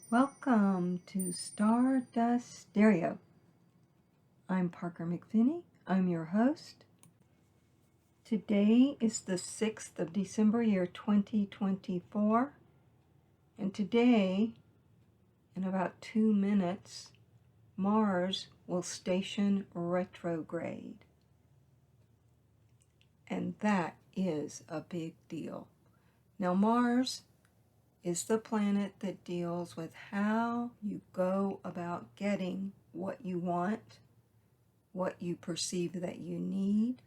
Welcome to Stardust Stereo. I'm Parker McPhinney. I'm your host. Today is the 6th of December, year 2024. And today, in about 2 minutes, Mars will station retrograde. And that is a big deal. Now, Mars is the planet that deals with how you go about getting what you want, what you perceive that you need,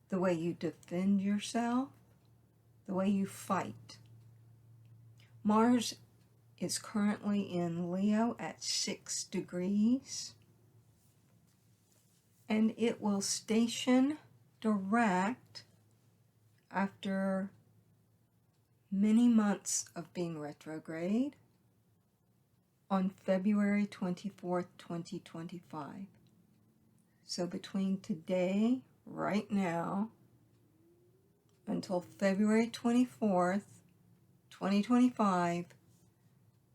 the way you defend yourself, the way you fight. Mars is currently in Leo at 6 degrees, and it will station direct after many months of being retrograde on February 24th, 2025. So between today, right now, until February 24th, 2025,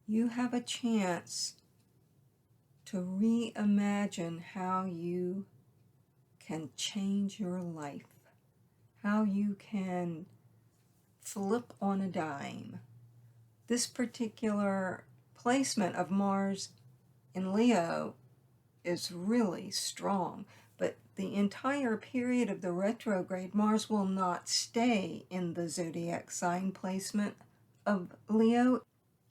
you have a chance to reimagine how you can change your life, how you can flip on a dime. This particular placement of Mars in Leo is really strong, but the entire period of the retrograde, Mars will not stay in the zodiac sign placement of Leo.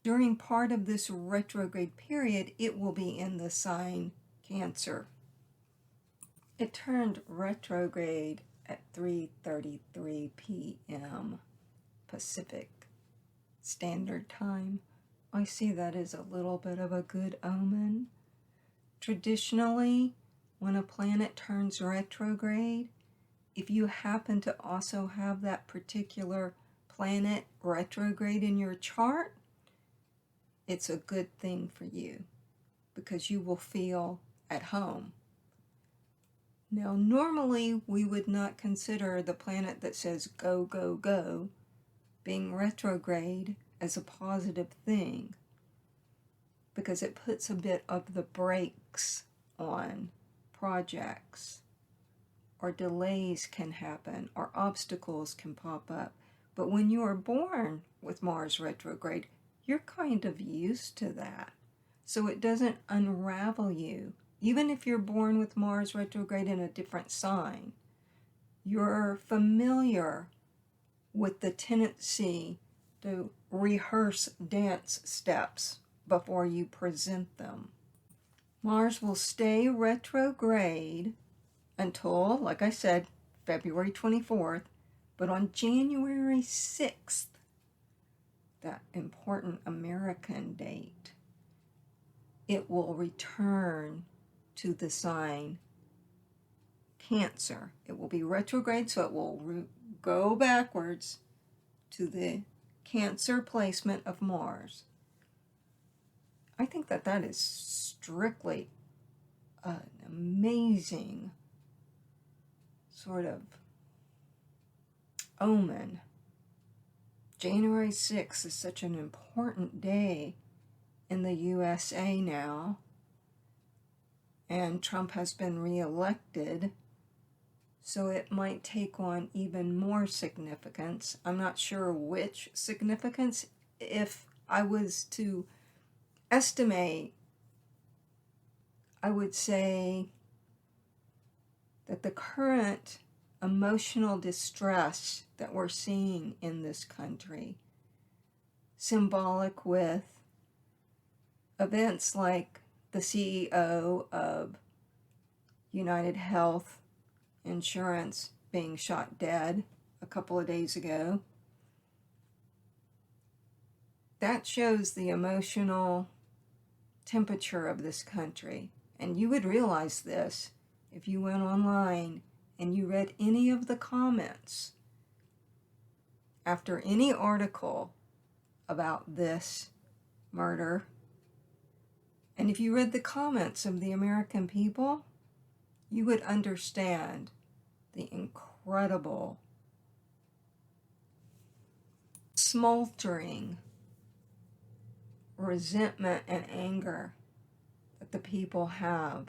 During part of this retrograde period, it will be in the sign Cancer. It turned retrograde at 3:33 p.m. Pacific Standard Time. I see that as a little bit of a good omen. Traditionally, when a planet turns retrograde, if you happen to also have that particular planet retrograde in your chart, it's a good thing for you because you will feel at home. Now, normally we would not consider the planet that says go, go, go being retrograde as a positive thing because it puts a bit of the brakes on projects, or delays can happen, or obstacles can pop up. But when you are born with Mars retrograde, you're kind of used to that. So it doesn't unravel you. Even if you're born with Mars retrograde in a different sign, you're familiar with the tendency to rehearse dance steps before you present them. Mars will stay retrograde until, like I said, February 24th, but on January 6th, that important American date, it will return to the sign Cancer. It will be retrograde, so it will go backwards to the Cancer placement of Mars. I think that is strictly an amazing sort of omen. January 6th is such an important day in the USA now, and Trump has been reelected, so it might take on even more significance. I'm not sure which significance. If I was to estimate, I would say that the current emotional distress that we're seeing in this country, symbolic with events like the CEO of United Health Insurance being shot dead a couple of days ago, that shows the emotional temperature of this country. And you would realize this if you went online and you read any of the comments after any article about this murder. And if you read the comments of the American people, you would understand the incredible smoldering resentment and anger that the people have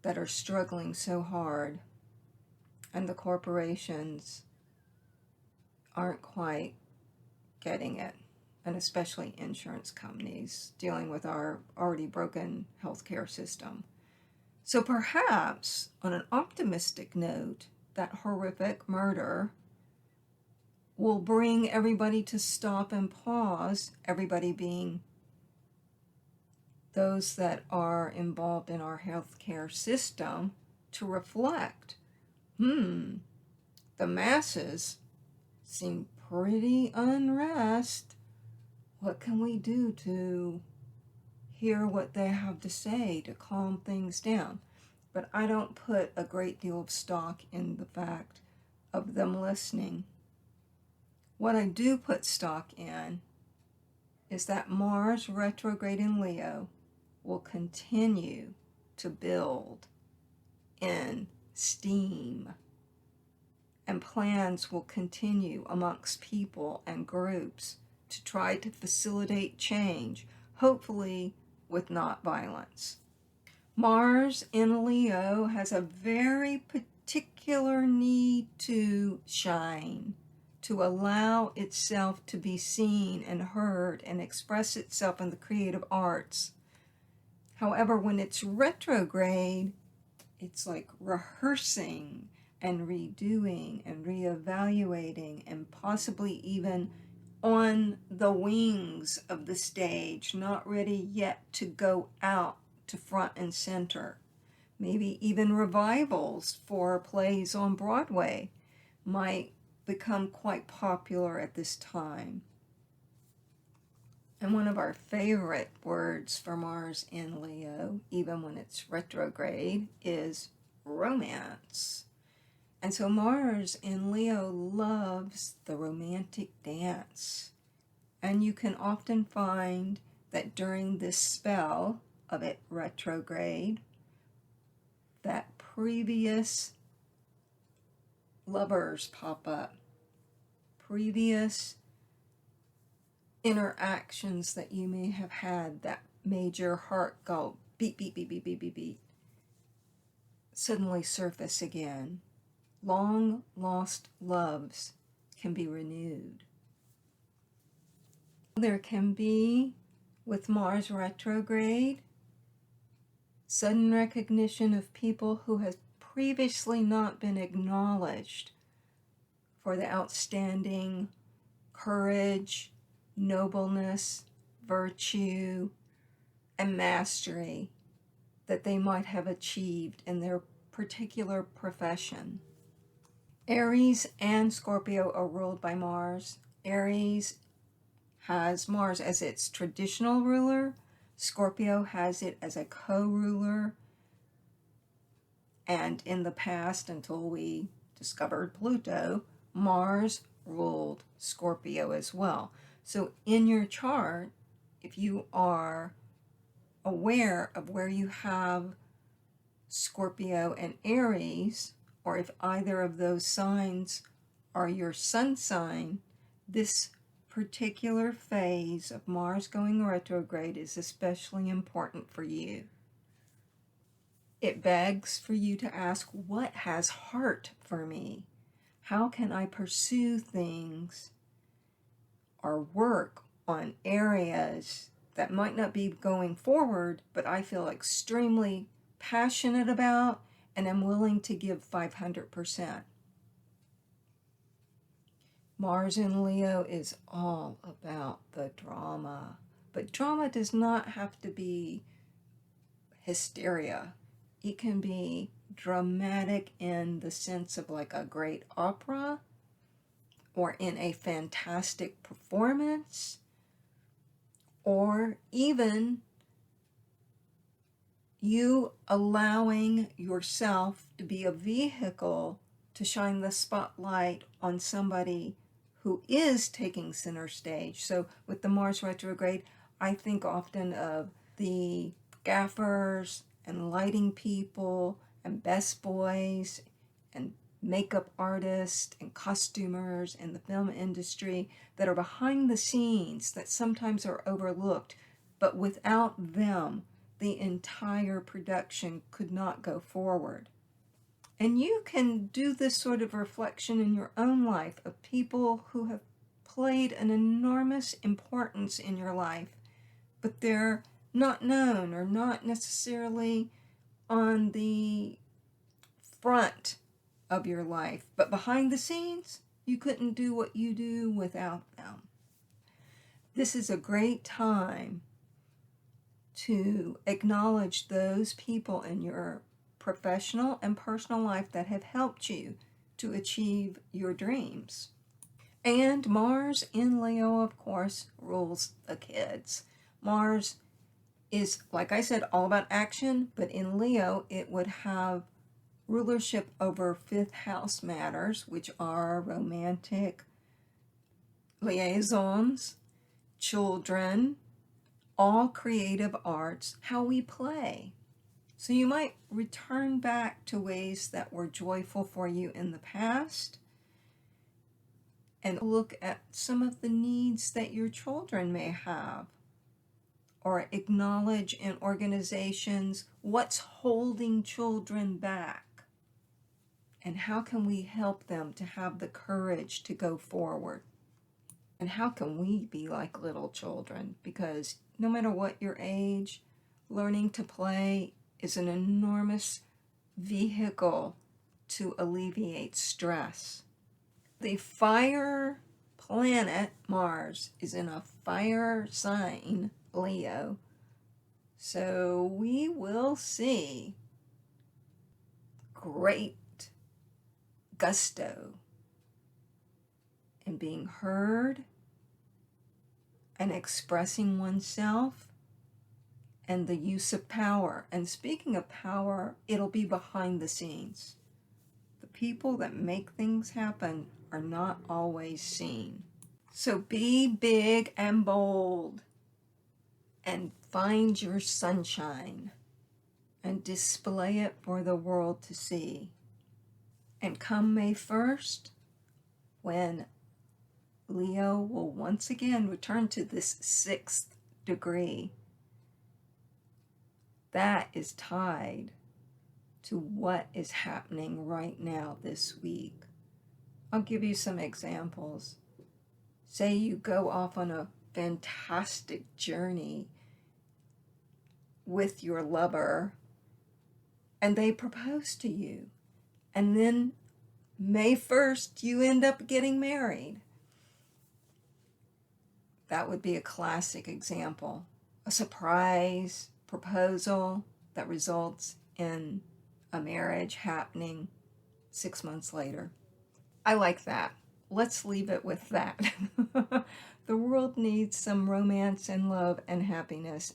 that are struggling so hard, and the corporations aren't quite getting it, and especially insurance companies dealing with our already broken healthcare system. So perhaps, on an optimistic note, that horrific murder will bring everybody to stop and pause, everybody being those that are involved in our healthcare system, to reflect, the masses seem pretty unrest. What can we do to hear what they have to say to calm things down? But I don't put a great deal of stock in the fact of them listening. What I do put stock in is that Mars retrograde in Leo will continue to build in steam, and plans will continue amongst people and groups to try to facilitate change, hopefully with not violence. Mars in Leo has a very particular need to shine, to allow itself to be seen and heard and express itself in the creative arts. However, when it's retrograde, it's like rehearsing and redoing and reevaluating and possibly even on the wings of the stage, not ready yet to go out to front and center. Maybe even revivals for plays on Broadway might become quite popular at this time. And one of our favorite words for Mars in Leo, even when it's retrograde, is romance. And so Mars in Leo loves the romantic dance. And you can often find that during this spell of it retrograde, that previous lovers pop up, previous interactions that you may have had that made your heart go beat, beat, beat, beat, beat, beat, beat, suddenly surface again. Long lost loves can be renewed. There can be, with Mars retrograde, sudden recognition of people who have previously not been acknowledged for the outstanding courage, nobleness, virtue, and mastery that they might have achieved in their particular profession. Aries and Scorpio are ruled by Mars. Aries has Mars as its traditional ruler. Scorpio has it as a co-ruler. And in the past, until we discovered Pluto, Mars ruled Scorpio as well. So in your chart, if you are aware of where you have Scorpio and Aries, or if either of those signs are your sun sign, this particular phase of Mars going retrograde is especially important for you. It begs for you to ask, what has heart for me? How can I pursue things or work on areas that might not be going forward, but I feel extremely passionate about and am willing to give 500%. Mars in Leo is all about the drama, but drama does not have to be hysteria. It can be dramatic in the sense of like a great opera, or in a fantastic performance, or even you allowing yourself to be a vehicle to shine the spotlight on somebody who is taking center stage. So with the Mars retrograde, I think often of the gaffers and lighting people and best boys and makeup artists and costumers in the film industry that are behind the scenes that sometimes are overlooked, but without them, the entire production could not go forward. And you can do this sort of reflection in your own life of people who have played an enormous importance in your life, but they're not known or not necessarily on the front of your life, but behind the scenes, you couldn't do what you do without them. This is a great time to acknowledge those people in your professional and personal life that have helped you to achieve your dreams. And Mars in Leo, of course, rules the kids. Mars is, like I said, all about action, but in Leo, it would have rulership over fifth house matters, which are romantic liaisons, children, all creative arts, how we play. So you might return back to ways that were joyful for you in the past and look at some of the needs that your children may have, or acknowledge in organizations what's holding children back and how can we help them to have the courage to go forward. And how can we be like little children? Because no matter what your age, learning to play is an enormous vehicle to alleviate stress. The fire planet, Mars, is in a fire sign, Leo. So we will see great gusto in being heard and expressing oneself and the use of power. And speaking of power, it'll be behind the scenes. The people that make things happen are not always seen. So be big and bold and find your sunshine and display it for the world to see. And come May 1st, when Leo will once again return to this 6th degree, that is tied to what is happening right now this week. I'll give you some examples. Say you go off on a fantastic journey with your lover and they propose to you. And then May 1st, you end up getting married. That would be a classic example. A surprise proposal that results in a marriage happening 6 months later. I like that. Let's leave it with that. The world needs some romance and love and happiness.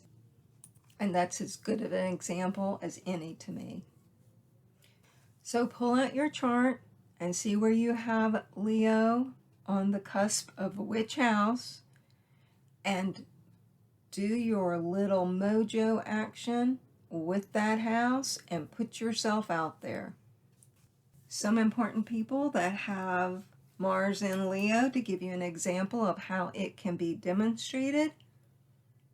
And that's as good of an example as any to me. So pull out your chart and see where you have Leo on the cusp of which house, and do your little mojo action with that house and put yourself out there. Some important people that have Mars in Leo, to give you an example of how it can be demonstrated,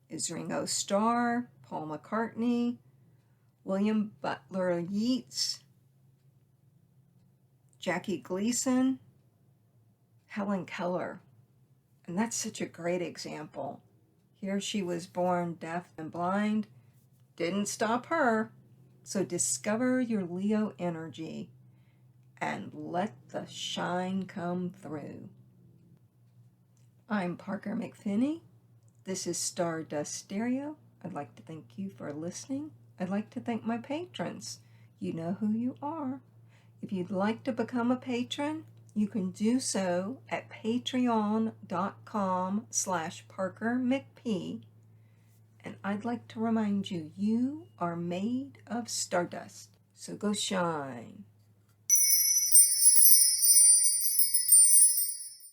is Ringo Starr, Paul McCartney, William Butler Yeats, Jackie Gleason, Helen Keller. And that's such a great example. Here she was born deaf and blind. Didn't stop her. So discover your Leo energy and let the shine come through. I'm Parker McPhinney. This is Stardust Stereo. I'd like to thank you for listening. I'd like to thank my patrons. You know who you are. If you'd like to become a patron, you can do so at patreon.com/ParkerMcP. And I'd like to remind you, you are made of stardust. So go shine.